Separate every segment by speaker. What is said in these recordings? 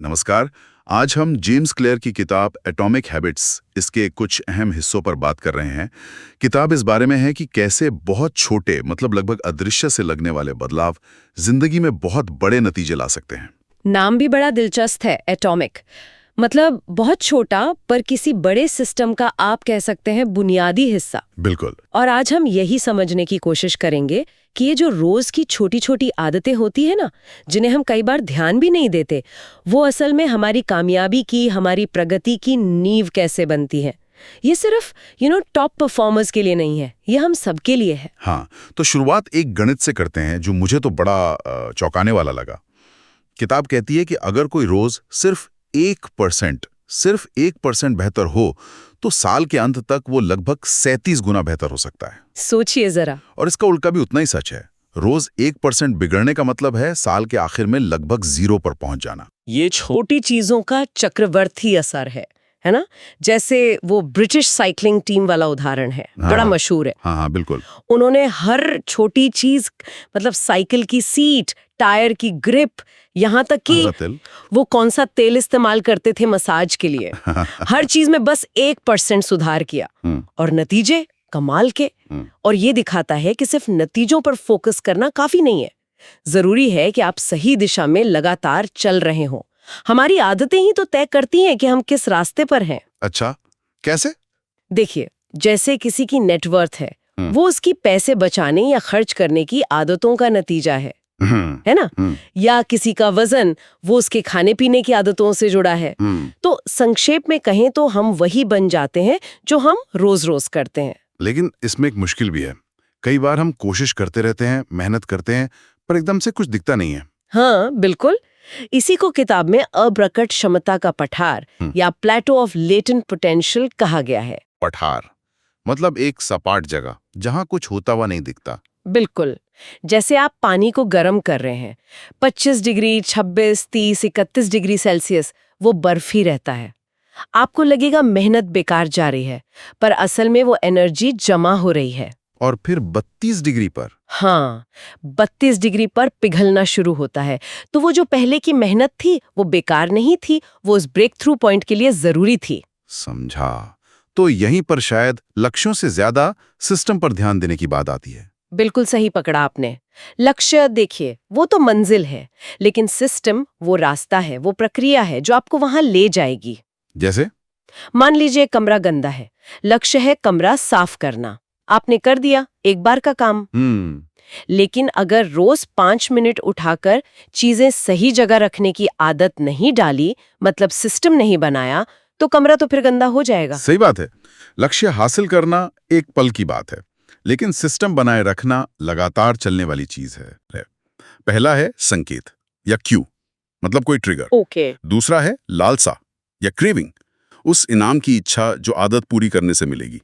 Speaker 1: नमस्कार। आज हम जेम्स क्लियर की किताब एटॉमिक हैबिट्स इसके कुछ अहम हिस्सों पर बात कर रहे हैं। किताब इस बारे में है कि कैसे बहुत छोटे मतलब लगभग अदृश्य से लगने वाले बदलाव जिंदगी में बहुत बड़े नतीजे ला सकते हैं।
Speaker 2: नाम भी बड़ा दिलचस्प है, एटॉमिक। मतलब बहुत छोटा पर किसी बड़े सिस्टम का आप कह सकते हैं बुनियादी हिस्सा।
Speaker 1: बिल्कुल।
Speaker 2: और आज हम यही समझने की कोशिश करेंगे कि ये जो रोज की छोटी छोटी आदतें होती है ना, जिन्हें हम कई बार ध्यान भी नहीं देते, वो असल में हमारी कामयाबी की, हमारी प्रगति की नींव कैसे बनती है। ये सिर्फ टॉप परफॉर्मर्स के लिए नहीं है, ये हम सबके लिए है।
Speaker 1: हाँ, तो शुरुआत एक गणित से करते हैं जो मुझे तो बड़ा चौंकाने वाला लगा। किताब कहती है कि अगर कोई रोज सिर्फ 1% बेहतर हो तो साल के अंत तक वो लगभग 37 गुना बेहतर हो सकता है।
Speaker 2: सोचिए जरा।
Speaker 1: और इसका उल्टा भी उतना ही सच है। रोज 1% बिगड़ने का मतलब है साल के आखिर में लगभग 0 पर पहुंच जाना।
Speaker 2: ये छोटी चीजों का चक्रवर्ती असर है ना। जैसे वो ब्रिटिश साइकिलिंग टीम वाला उदाहरण है, बड़ा मशहूर है।
Speaker 1: हाँ, बिल्कुल।
Speaker 2: उन्होंने हर छोटी चीज, मतलब साइकिल की सीट, टायर की ग्रिप, यहाँ तक कि वो कौन सा तेल इस्तेमाल करते थे मसाज के लिए, हर चीज में बस 1% सुधार किया और नतीजे कमाल के। और ये दिखाता है कि सिर्फ नतीजों पर फोकस करना काफी नहीं है, जरूरी है कि आप सही दिशा में लगातार चल रहे हो। हमारी आदतें ही तो तय करती हैं कि हम किस रास्ते पर हैं।
Speaker 1: अच्छा, कैसे?
Speaker 2: देखिए, जैसे किसी की नेटवर्थ है, वो उसकी पैसे बचाने या खर्च करने की आदतों का नतीजा है ना। या किसी का वजन, वो उसके खाने पीने की आदतों से जुड़ा है। तो संक्षेप में कहें तो हम वही बन जाते हैं जो हम रोज रोज करते हैं।
Speaker 1: लेकिन इसमें एक मुश्किल भी है। कई बार हम कोशिश करते रहते हैं, मेहनत करते हैं, पर एकदम से कुछ दिखता नहीं है।
Speaker 2: हाँ, बिल्कुल। इसी को किताब में अप्रकट क्षमता का पठार या प्लेटो ऑफ लेटेंट पोटेंशियल कहा गया है।
Speaker 1: पठार मतलब एक सपाट जगह जहां कुछ होता हुआ नहीं दिखता।
Speaker 2: बिल्कुल। जैसे आप पानी को गर्म कर रहे हैं, 25 डिग्री, 26, 30, 31 डिग्री सेल्सियस, वो बर्फ ही रहता है। आपको लगेगा मेहनत बेकार जा रही है, पर असल में वो एनर्जी जमा हो रही है।
Speaker 1: और फिर 32 डिग्री पर?
Speaker 2: हाँ, 32 डिग्री पर पिघलना शुरू होता है। तो वो जो पहले की मेहनत थी वो बेकार नहीं थी, वो उस ब्रेक थ्रू पॉइंट के लिए जरूरी थी।
Speaker 1: समझा। तो यहीं पर शायद लक्ष्यों से ज्यादा सिस्टम पर ध्यान देने की बात आती है।
Speaker 2: बिल्कुल सही पकड़ा आपने। लक्ष्य देखिए, वो तो मंजिल है, लेकिन सिस्टम वो रास्ता है, वो प्रक्रिया है जो आपको वहां ले जाएगी।
Speaker 1: जैसे
Speaker 2: मान लीजिए कमरा गंदा है, लक्ष्य है कमरा साफ करना। आपने कर दिया, एक बार का काम। लेकिन अगर रोज 5 मिनट उठाकर चीजें सही जगह रखने की आदत नहीं डाली, मतलब सिस्टम नहीं बनाया, तो कमरा तो फिर गंदा हो जाएगा।
Speaker 1: सही बात है। लक्ष्य हासिल करना एक पल की बात है, लेकिन सिस्टम बनाए रखना लगातार चलने वाली चीज है। पहला है संकेत या क्यू, मतलब कोई ट्रिगर।
Speaker 2: ओके।
Speaker 1: दूसरा है लालसा या क्रेविंग, उस इनाम की इच्छा जो आदत पूरी करने से मिलेगी।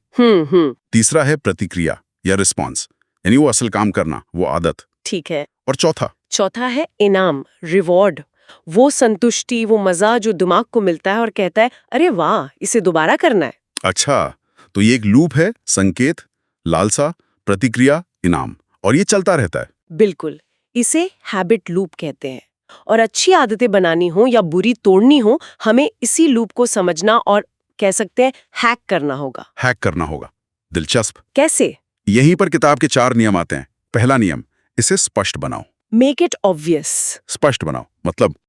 Speaker 1: तीसरा है प्रतिक्रिया या रिस्पॉन्स, यानी वो असल काम करना, वो आदत।
Speaker 2: ठीक है।
Speaker 1: और चौथा
Speaker 2: है इनाम, रिवॉर्ड, वो संतुष्टि, वो मजा जो दिमाग को मिलता है और कहता है अरे वाह, इसे दोबारा करना है।
Speaker 1: अच्छा, तो ये एक लूप है, संकेत, लालसा, प्रतिक्रिया, इनाम, और ये चलता रहता है।
Speaker 2: बिल्कुल, इसे हैबिट लूप कहते हैं। और अच्छी आदतें बनानी हो या बुरी तोड़नी हो, हमें इसी लूप को समझना और कह सकते हैं हैक करना होगा।
Speaker 1: दिलचस्प।
Speaker 2: कैसे?
Speaker 1: यहीं पर किताब के 4 नियम आते हैं। पहला नियम, इसे स्पष्ट बनाओ।
Speaker 2: Make it obvious.
Speaker 1: स्पष्ट बनाओ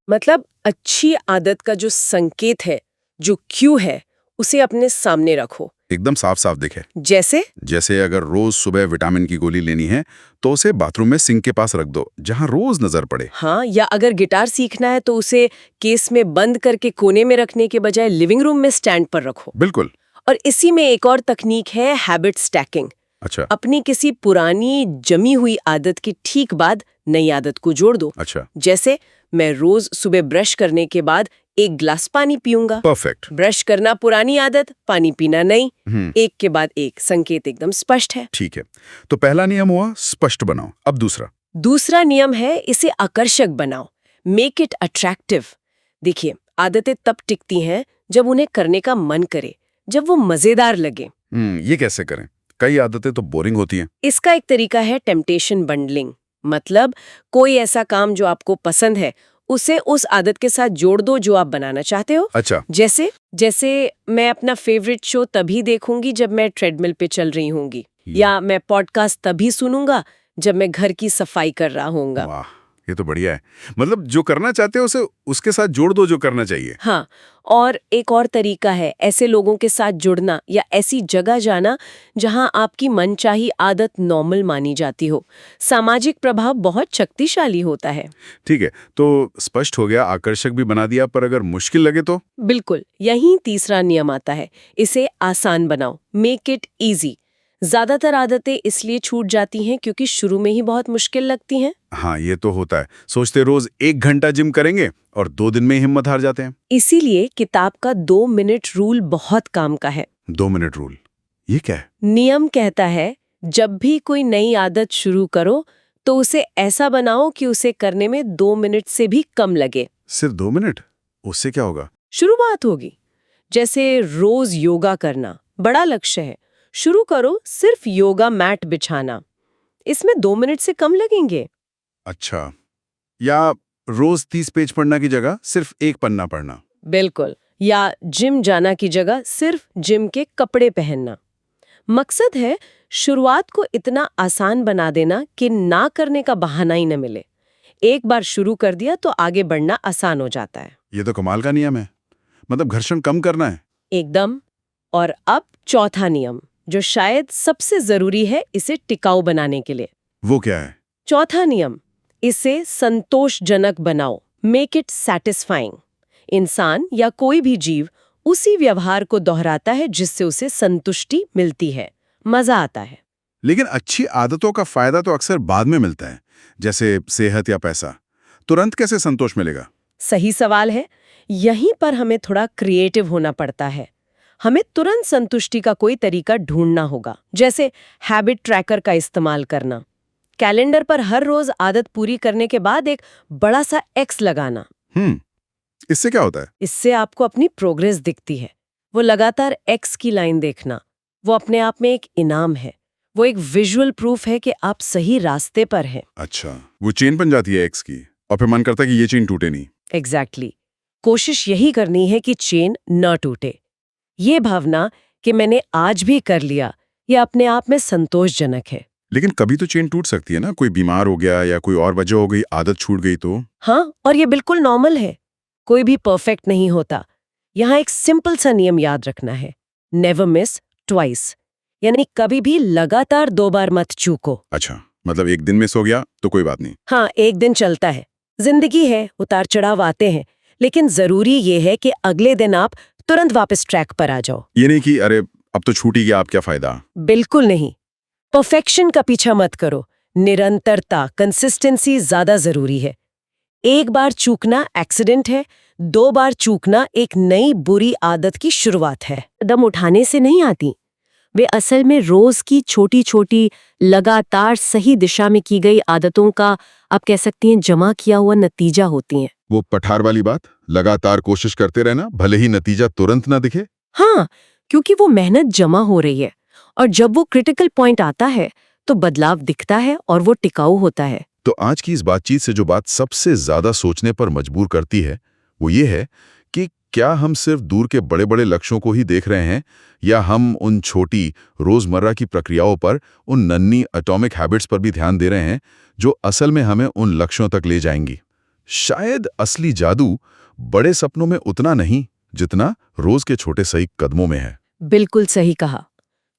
Speaker 2: मतलब अच्छी आदत का जो संकेत है, जो क्यू है, उसे अपने सामने रखो,
Speaker 1: एकदम साफ साफ दिखे।
Speaker 2: जैसे
Speaker 1: अगर रोज सुबह विटामिन की गोली लेनी है तो उसे बाथरूम में सिंक के पास रख दो, जहां रोज नजर पड़े।
Speaker 2: हाँ, या अगर गिटार सीखना है तो उसे केस में बंद करके कोने में रखने के बजाय लिविंग रूम में स्टैंड पर रखो।
Speaker 1: बिल्कुल।
Speaker 2: और इसी में एक और तकनीक है, हैबिट स्टैकिंग।
Speaker 1: अच्छा।
Speaker 2: अपनी किसी पुरानी जमी हुई आदत की ठीक बाद नई आदत को जोड़ दो।
Speaker 1: अच्छा।
Speaker 2: जैसे मैं रोज सुबह ब्रश करने के बाद 1 गिलास पानी पीऊंगा।
Speaker 1: परफेक्ट।
Speaker 2: ब्रश करना पुरानी आदत, पानी पीना नहीं। एक के बाद एक, संकेत एकदम स्पष्ट है।
Speaker 1: ठीक है, तो पहला नियम हुआ स्पष्ट बनाओ। अब
Speaker 2: दूसरा नियम है, इसे आकर्षक बनाओ, मेक इट अट्रैक्टिव। देखिए, आदतें तब टिकती हैं जब उन्हें करने का मन करे, जब वो मजेदार लगे।
Speaker 1: ये कैसे करें? कई आदतें तो बोरिंग होती हैं।
Speaker 2: इसका एक तरीका है टेम्पटेशन बंडलिंग। मतलब कोई ऐसा काम जो आपको पसंद है, उसे उस आदत के साथ जोड़ दो जो आप बनाना चाहते हो।
Speaker 1: अच्छा।
Speaker 2: जैसे मैं अपना फेवरेट शो तभी देखूंगी जब मैं ट्रेडमिल पे चल रही होंगी, या मैं पॉडकास्ट तभी सुनूंगा जब मैं घर की सफाई कर रहा होऊंगा।
Speaker 1: वाह, ये तो बढ़िया है। मतलब जो करना चाहते हो उसे उसके साथ जोड़ दो जो करना चाहिए।
Speaker 2: हाँ, और एक और तरीका है ऐसे लोगों के साथ जुड़ना या ऐसी जगह जाना जहां आपकी मनचाही आदत नॉर्मल मानी जाती हो। सामाजिक प्रभाव बहुत शक्तिशाली होता है।
Speaker 1: ठीक है, तो स्पष्ट हो गया, आकर्षक भी बना दिया, पर अगर मुश्किल लगे तो?
Speaker 2: बिल्कुल, यही तीसरा नियम आता है, इसे आसान बनाओ, मेक इट इजी। ज्यादातर आदतें इसलिए छूट जाती हैं क्योंकि शुरू में ही बहुत मुश्किल लगती हैं।
Speaker 1: हाँ, ये तो होता है। सोचते रोज 1 घंटा जिम करेंगे और 2 दिन में ही हिम्मत हार जाते हैं।
Speaker 2: इसीलिए किताब का 2 मिनट रूल बहुत काम का है।
Speaker 1: 2 मिनट रूल, ये क्या है?
Speaker 2: नियम कहता है, जब भी कोई नई आदत शुरू करो तो उसे ऐसा बनाओ कि उसे करने में 2 मिनट से भी कम लगे।
Speaker 1: सिर्फ 2 मिनट? उससे क्या होगा?
Speaker 2: शुरुआत होगी। जैसे रोज योगा करना बड़ा लक्ष्य है, शुरू करो सिर्फ योगा मैट बिछाना, इसमें 2 मिनट से कम लगेंगे।
Speaker 1: अच्छा, या रोज 30 पेज पढ़ना की जगह सिर्फ 1 पन्ना पढ़ना।
Speaker 2: बिल्कुल, या जिम जाना की जगह सिर्फ जिम के कपड़े पहनना। मकसद है शुरुआत को इतना आसान बना देना कि ना करने का बहाना ही न मिले। एक बार शुरू कर दिया तो आगे बढ़ना आसान हो जाता है।
Speaker 1: ये तो कमाल का नियम है। मतलब घर्षण कम करना है।
Speaker 2: एकदम। और अब चौथा नियम, जो शायद सबसे जरूरी है इसे टिकाऊ बनाने के लिए।
Speaker 1: वो क्या है?
Speaker 2: चौथा नियम, इसे संतोषजनक बनाओ, मेक इट सैटिस्फाइंग। इंसान या कोई भी जीव उसी व्यवहार को दोहराता है जिससे उसे संतुष्टि मिलती है, मजा आता है।
Speaker 1: लेकिन अच्छी आदतों का फायदा तो अक्सर बाद में मिलता है, जैसे सेहत या पैसा। तुरंत कैसे संतोष मिलेगा?
Speaker 2: सही सवाल है। यहीं पर हमें थोड़ा क्रिएटिव होना पड़ता है। हमें तुरंत संतुष्टि का कोई तरीका ढूंढना होगा, जैसे हैबिट ट्रैकर का इस्तेमाल करना। कैलेंडर पर हर रोज आदत पूरी करने के बाद एक बड़ा सा एक्स लगाना।
Speaker 1: इससे क्या होता है?
Speaker 2: इससे आपको अपनी प्रोग्रेस दिखती है। वो लगातार एक्स की लाइन देखना, वो अपने आप में एक इनाम है। वो एक विजुअल प्रूफ है कि आप सही रास्ते पर हैं।
Speaker 1: अच्छा, वो चेन बन जाती है एक्स की, और फिर मन करता है कि ये चेन टूटे नहीं।
Speaker 2: एग्जैक्टली। कोशिश यही करनी है कि चेन न टूटे। ये भावना कि मैंने आज भी कर लिया, ये अपने आप में संतोषजनक है।
Speaker 1: लेकिन कभी तो चेन टूट सकती है ना, कोई बीमार हो गया या कोई और वजह हो गई, आदत छूट गई तो?
Speaker 2: हाँ, और ये बिल्कुल नॉर्मल है। कोई भी परफेक्ट नहीं होता। यहाँ एक सिंपल सा नियम याद रखना है, नेवर मिस ट्वाइस, यानी कभी भी लगातार 2 बार मत चूको।
Speaker 1: अच्छा, मतलब एक दिन मिस हो गया तो कोई बात नहीं।
Speaker 2: हाँ, एक दिन चलता है, जिंदगी है, उतार चढ़ाव आते हैं, लेकिन जरूरी ये है कि अगले दिन आप तुरंत वापस ट्रैक पर आ जाओ।
Speaker 1: ये नहीं कि अरे अब तो छूट ही गया, अब क्या फायदा।
Speaker 2: बिल्कुल नहीं। परफेक्शन का पीछा मत करो, निरंतरता, कंसिस्टेंसी ज्यादा जरूरी है। एक बार चूकना एक्सीडेंट है, 2 बार चूकना एक नई बुरी आदत की शुरुआत है। कदम उठाने से नहीं आती, वे असल में रोज की छोटी छोटी लगातार सही दिशा में की गई आदतों का, आप कह सकती हैं, जमा किया हुआ नतीजा होती हैं।
Speaker 1: वो पठार वाली बात, लगातार कोशिश करते रहना, भले ही नतीजा तुरंत ना दिखे।
Speaker 2: हाँ, क्योंकि वो मेहनत जमा हो रही है, और जब वो क्रिटिकल पॉइंट आता है तो बदलाव दिखता है और वो टिकाऊ होता है।
Speaker 1: तो आज की इस बातचीत से जो बात सबसे ज्यादा सोचने पर मजबूर करती है वो ये है कि क्या हम सिर्फ दूर के बड़े बड़े लक्ष्यों को ही देख रहे हैं, या हम उन छोटी रोजमर्रा की प्रक्रियाओं पर, उन नन्ही एटॉमिक हैबिट्स पर भी ध्यान दे रहे हैं जो असल में हमें उन लक्ष्यों तक ले जाएंगी। शायद असली जादू बड़े सपनों में उतना नहीं जितना रोज के छोटे सही कदमों में है।
Speaker 2: बिल्कुल सही कहा।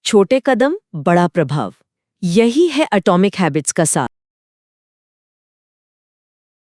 Speaker 2: छोटे कदम, बड़ा प्रभाव, यही है एटॉमिक हैबिट्स का सार।